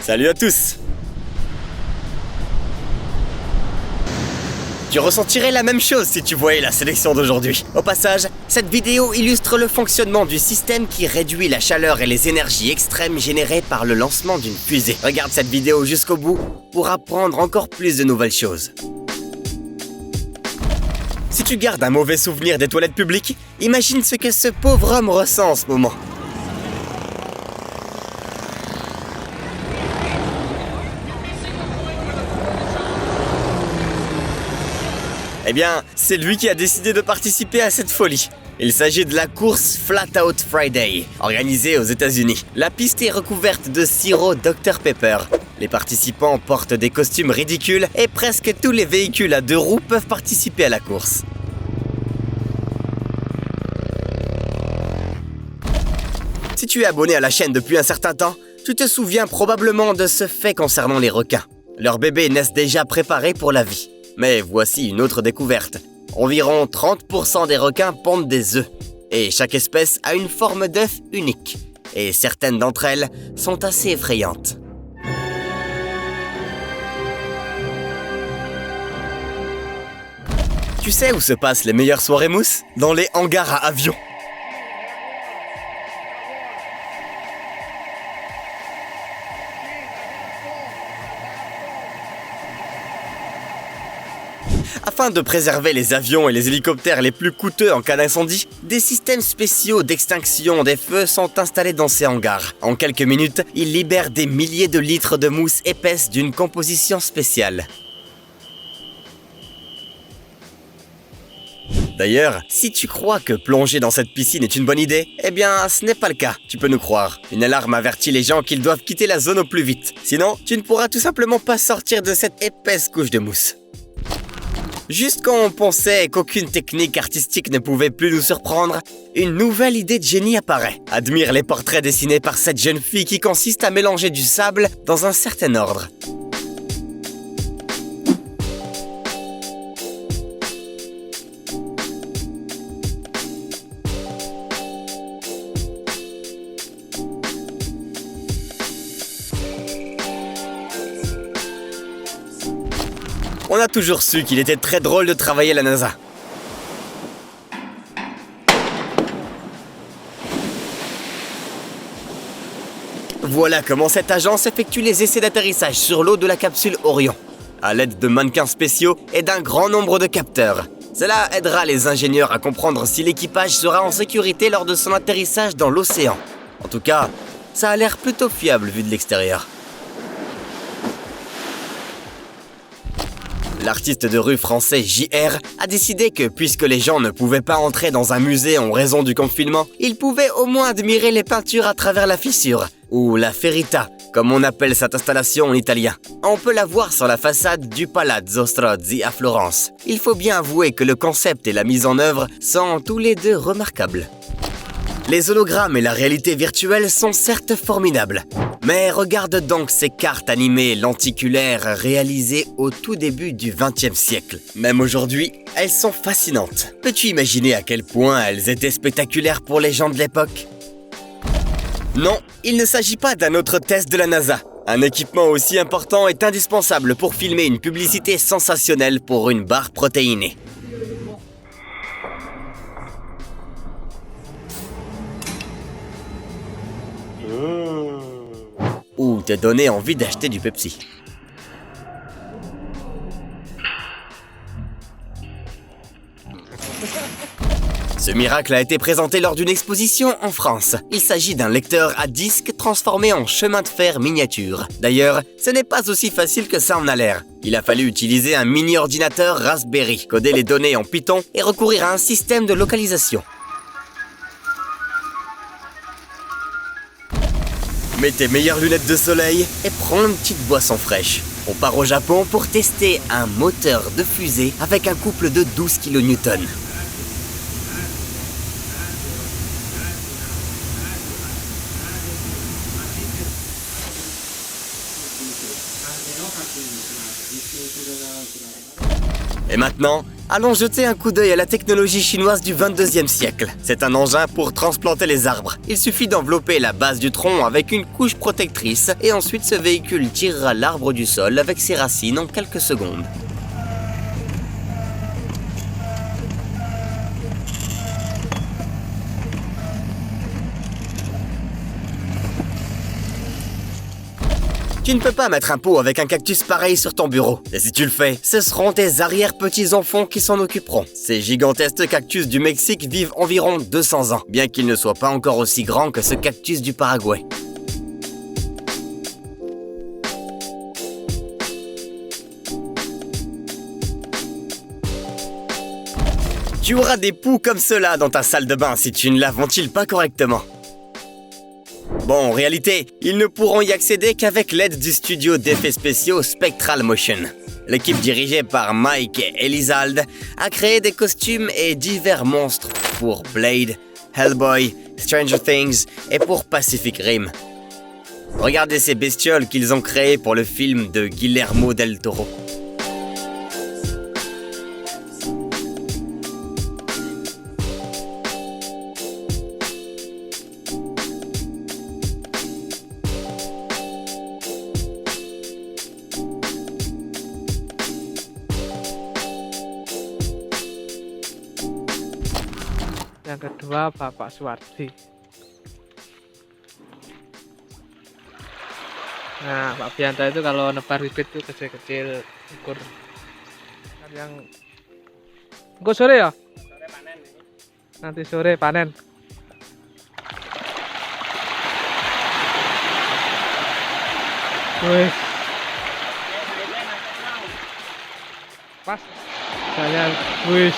Salut à tous! Tu ressentirais la même chose si tu voyais la sélection d'aujourd'hui. Au passage, cette vidéo illustre le fonctionnement du système qui réduit la chaleur et les énergies extrêmes générées par le lancement d'une fusée. Regarde cette vidéo jusqu'au bout pour apprendre encore plus de nouvelles choses. Si tu gardes un mauvais souvenir des toilettes publiques, imagine ce que ce pauvre homme ressent en ce moment. Eh bien, c'est lui qui a décidé de participer à cette folie. Il s'agit de la course Flat Out Friday, organisée aux États-Unis. La piste est recouverte de sirop Dr Pepper. Les participants portent des costumes ridicules et presque tous les véhicules à 2 roues peuvent participer à la course. Si tu es abonné à la chaîne depuis un certain temps, tu te souviens probablement de ce fait concernant les requins. Leurs bébés naissent déjà préparés pour la vie. Mais voici une autre découverte. Environ 30% des requins pondent des œufs. Et chaque espèce a une forme d'œuf unique. Et certaines d'entre elles sont assez effrayantes. Tu sais où se passent les meilleures soirées mousse? Dans les hangars à avions. Afin de préserver les avions et les hélicoptères les plus coûteux en cas d'incendie, des systèmes spéciaux d'extinction des feux sont installés dans ces hangars. En quelques minutes, ils libèrent des milliers de litres de mousse épaisse d'une composition spéciale. D'ailleurs, si tu crois que plonger dans cette piscine est une bonne idée, eh bien, ce n'est pas le cas, tu peux nous croire. Une alarme avertit les gens qu'ils doivent quitter la zone au plus vite. Sinon, tu ne pourras tout simplement pas sortir de cette épaisse couche de mousse. Juste quand on pensait qu'aucune technique artistique ne pouvait plus nous surprendre, une nouvelle idée de génie apparaît. Admire les portraits dessinés par cette jeune fille qui consiste à mélanger du sable dans un certain ordre. On a toujours su qu'il était très drôle de travailler à la NASA. Voilà comment cette agence effectue les essais d'atterrissage sur l'eau de la capsule Orion, à l'aide de mannequins spéciaux et d'un grand nombre de capteurs. Cela aidera les ingénieurs à comprendre si l'équipage sera en sécurité lors de son atterrissage dans l'océan. En tout cas, ça a l'air plutôt fiable vu de l'extérieur. L'artiste de rue français JR a décidé que puisque les gens ne pouvaient pas entrer dans un musée en raison du confinement, ils pouvaient au moins admirer les peintures à travers la fissure, ou la ferita, comme on appelle cette installation en italien. On peut la voir sur la façade du Palazzo Strozzi à Florence. Il faut bien avouer que le concept et la mise en œuvre sont tous les deux remarquables. Les hologrammes et la réalité virtuelle sont certes formidables. Mais regarde donc ces cartes animées lenticulaires réalisées au tout début du XXe siècle. Même aujourd'hui, elles sont fascinantes. Peux-tu imaginer à quel point elles étaient spectaculaires pour les gens de l'époque? Non, il ne s'agit pas d'un autre test de la NASA. Un équipement aussi important est indispensable pour filmer une publicité sensationnelle pour une barre protéinée. Ou te donner envie d'acheter du Pepsi. Ce miracle a été présenté lors d'une exposition en France. Il s'agit d'un lecteur à disque transformé en chemin de fer miniature. D'ailleurs, ce n'est pas aussi facile que ça en a l'air. Il a fallu utiliser un mini-ordinateur Raspberry, coder les données en Python et recourir à un système de localisation. Mets tes meilleures lunettes de soleil et prends une petite boisson fraîche. On part au Japon pour tester un moteur de fusée avec un couple de 12 kN. Et maintenant, allons jeter un coup d'œil à la technologie chinoise du 22e siècle. C'est un engin pour transplanter les arbres. Il suffit d'envelopper la base du tronc avec une couche protectrice et ensuite ce véhicule tirera l'arbre du sol avec ses racines en quelques secondes. Tu ne peux pas mettre un pot avec un cactus pareil sur ton bureau. Et si tu le fais, ce seront tes arrière-petits-enfants qui s'en occuperont. Ces gigantesques cactus du Mexique vivent environ 200 ans, bien qu'ils ne soient pas encore aussi grands que ce cactus du Paraguay. Tu auras des poux comme ceux-là dans ta salle de bain si tu ne la ventiles pas correctement. Bon, en réalité, ils ne pourront y accéder qu'avec l'aide du studio d'effets spéciaux Spectral Motion. L'équipe dirigée par Mike Elizalde a créé des costumes et divers monstres pour Blade, Hellboy, Stranger Things et pour Pacific Rim. Regardez ces bestioles qu'ils ont créées pour le film de Guillermo del Toro. Yang kedua Bapak Suwardi. Nah, Pak Bianta itu kalau nebar bibit itu kecil-kecil ukur. Yang engko sore ya? Sore panen. Nanti sore panen. Wih. Pas. Saya wih.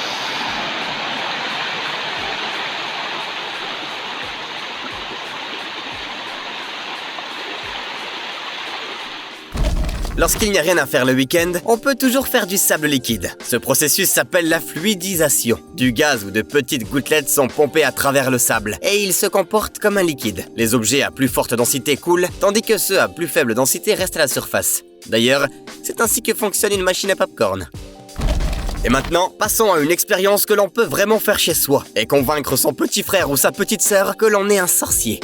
Lorsqu'il n'y a rien à faire le week-end, on peut toujours faire du sable liquide. Ce processus s'appelle la fluidisation. Du gaz ou de petites gouttelettes sont pompées à travers le sable et ils se comportent comme un liquide. Les objets à plus forte densité coulent, tandis que ceux à plus faible densité restent à la surface. D'ailleurs, c'est ainsi que fonctionne une machine à popcorn. Et maintenant, passons à une expérience que l'on peut vraiment faire chez soi et convaincre son petit frère ou sa petite sœur que l'on est un sorcier.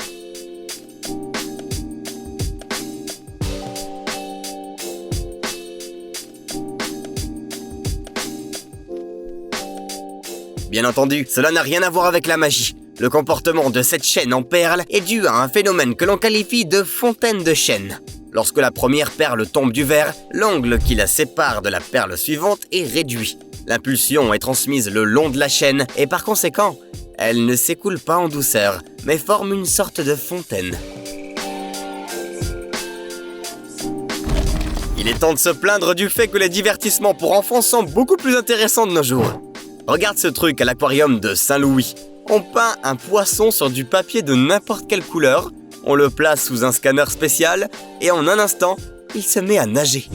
Bien entendu, cela n'a rien à voir avec la magie. Le comportement de cette chaîne en perles est dû à un phénomène que l'on qualifie de fontaine de chaîne. Lorsque la première perle tombe du verre, l'angle qui la sépare de la perle suivante est réduit. L'impulsion est transmise le long de la chaîne et par conséquent, elle ne s'écoule pas en douceur, mais forme une sorte de fontaine. Il est temps de se plaindre du fait que les divertissements pour enfants sont beaucoup plus intéressants de nos jours. Regarde ce truc à l'aquarium de Saint-Louis. On peint un poisson sur du papier de n'importe quelle couleur, on le place sous un scanner spécial et en un instant, il se met à nager.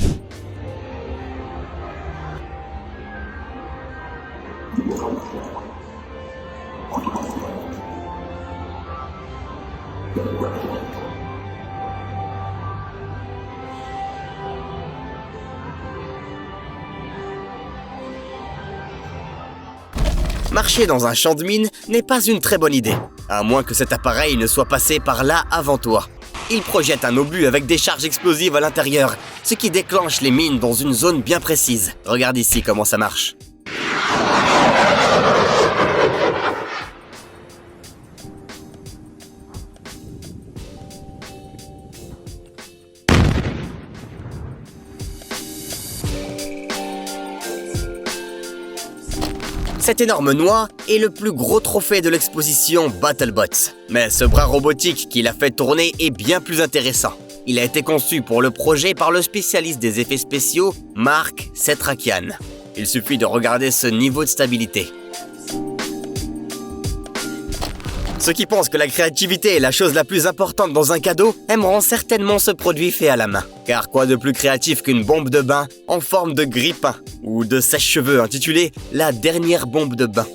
Marcher dans un champ de mine n'est pas une très bonne idée, à moins que cet appareil ne soit passé par là avant toi. Il projette un obus avec des charges explosives à l'intérieur, ce qui déclenche les mines dans une zone bien précise. Regarde ici comment ça marche. Cette énorme noix est le plus gros trophée de l'exposition BattleBots. Mais ce bras robotique qui l'a fait tourner est bien plus intéressant. Il a été conçu pour le projet par le spécialiste des effets spéciaux, Mark Setrakian. Il suffit de regarder ce niveau de stabilité. Ceux qui pensent que la créativité est la chose la plus importante dans un cadeau aimeront certainement ce produit fait à la main. Car quoi de plus créatif qu'une bombe de bain en forme de grille-pain ou de sèche-cheveux intitulée « La dernière bombe de bain ».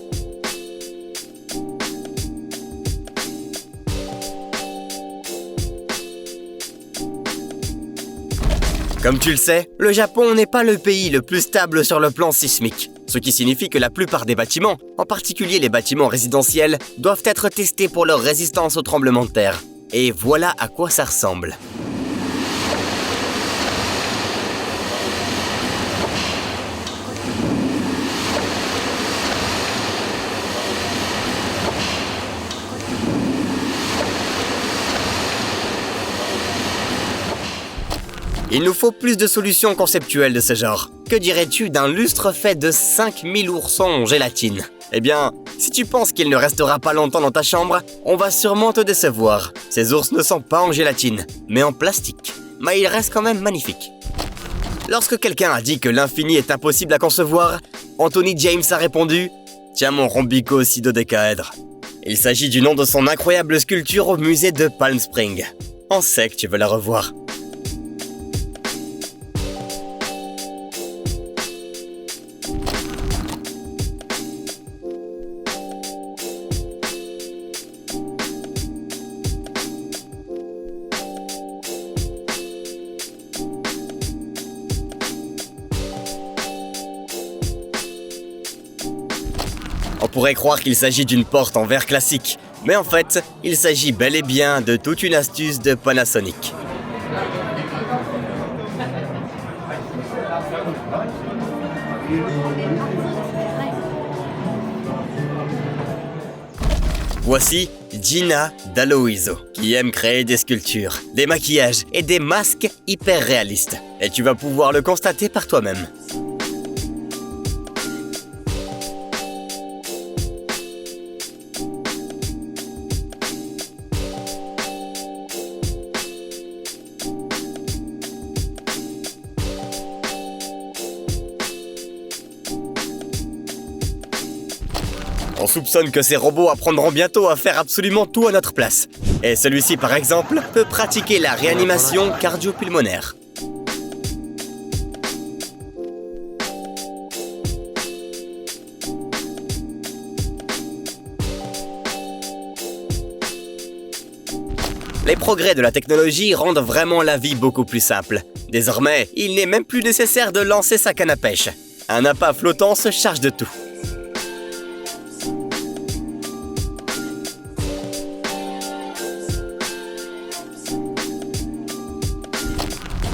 Comme tu le sais, le Japon n'est pas le pays le plus stable sur le plan sismique. ce qui signifie que la plupart des bâtiments, en particulier les bâtiments résidentiels, doivent être testés pour leur résistance aux tremblements de terre. Et voilà à quoi ça ressemble. Il nous faut plus de solutions conceptuelles de ce genre. Que dirais-tu d'un lustre fait de 5000 oursons en gélatine? Eh bien, si tu penses qu'il ne restera pas longtemps dans ta chambre, on va sûrement te décevoir. Ces ours ne sont pas en gélatine, mais en plastique. Mais ils restent quand même magnifiques. Lorsque quelqu'un a dit que l'infini est impossible à concevoir, Anthony James a répondu « Tiens mon rhombico-sidodécaèdre ». Il s'agit du nom de son incroyable sculpture au musée de Palm Springs. On sait que tu veux la revoir. On pourrait croire qu'il s'agit d'une porte en verre classique, mais en fait, il s'agit bel et bien de toute une astuce de Panasonic. Voici Gina D'Aloisio, qui aime créer des sculptures, des maquillages et des masques hyper réalistes. Et tu vas pouvoir le constater par toi-même. On soupçonne que ces robots apprendront bientôt à faire absolument tout à notre place. Et celui-ci, par exemple, peut pratiquer la réanimation cardio-pulmonaire. Les progrès de la technologie rendent vraiment la vie beaucoup plus simple. Désormais, il n'est même plus nécessaire de lancer sa canne à pêche. Un appât flottant se charge de tout.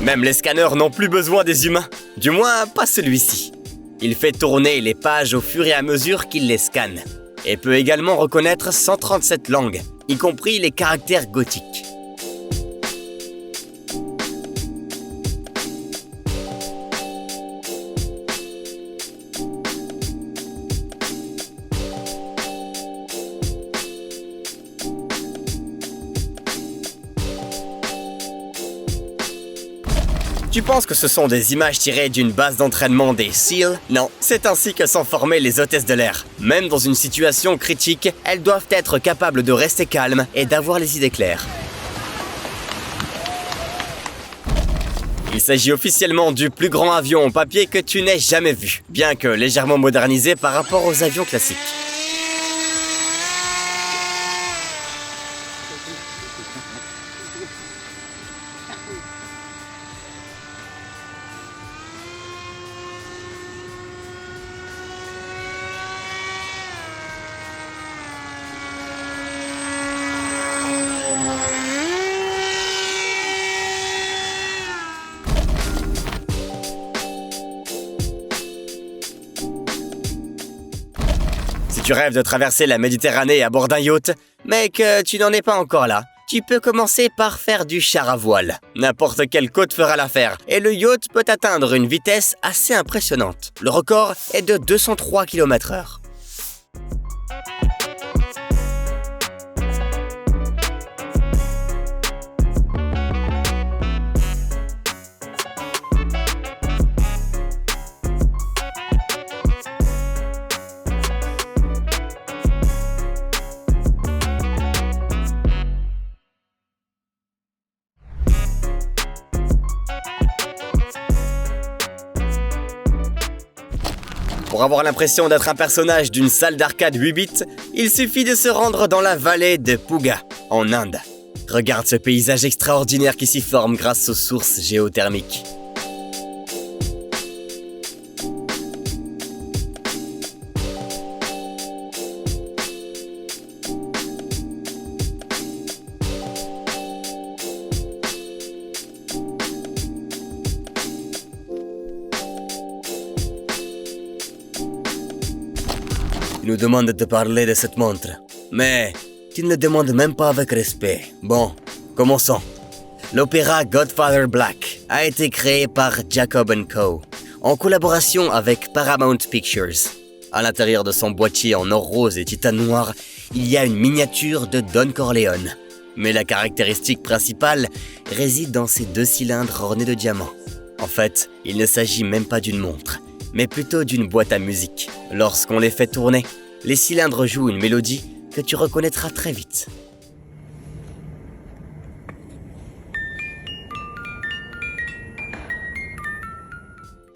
Même les scanners n'ont plus besoin des humains, du moins pas celui-ci. Il fait tourner les pages au fur et à mesure qu'il les scanne, et peut également reconnaître 137 langues, y compris les caractères gothiques. Tu penses que ce sont des images tirées d'une base d'entraînement des SEAL? Non, c'est ainsi que sont formées les hôtesses de l'air. Même dans une situation critique, elles doivent être capables de rester calmes et d'avoir les idées claires. Il s'agit officiellement du plus grand avion en papier que tu n'aies jamais vu, bien que légèrement modernisé par rapport aux avions classiques. Si tu rêves de traverser la Méditerranée à bord d'un yacht, mais que tu n'en es pas encore là, tu peux commencer par faire du char à voile. N'importe quelle côte fera l'affaire, et le yacht peut atteindre une vitesse assez impressionnante. Le record est de 203 km/h. Pour avoir l'impression d'être un personnage d'une salle d'arcade 8 bits, il suffit de se rendre dans la vallée de Pooga, en Inde. Regarde ce paysage extraordinaire qui s'y forme grâce aux sources géothermiques. Il nous demande de te parler de cette montre. Mais tu ne le demandes même pas avec respect. Bon, commençons. L'opéra Godfather Black a été créé par Jacob & Co. en collaboration avec Paramount Pictures. À l'intérieur de son boîtier en or rose et titane noir, il y a une miniature de Don Corleone. Mais la caractéristique principale réside dans ces 2 cylindres ornés de diamants. En fait, il ne s'agit même pas d'une montre, mais plutôt d'une boîte à musique. Lorsqu'on les fait tourner, les cylindres jouent une mélodie que tu reconnaîtras très vite.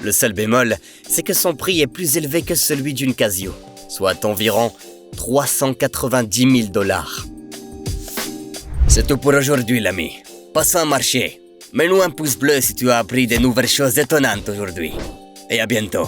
Le seul bémol, c'est que son prix est plus élevé que celui d'une Casio, soit environ 390 000 $. C'est tout pour aujourd'hui, l'ami. Passons au marché. Mets-nous un pouce bleu si tu as appris de nouvelles choses étonnantes aujourd'hui. Et à bientôt.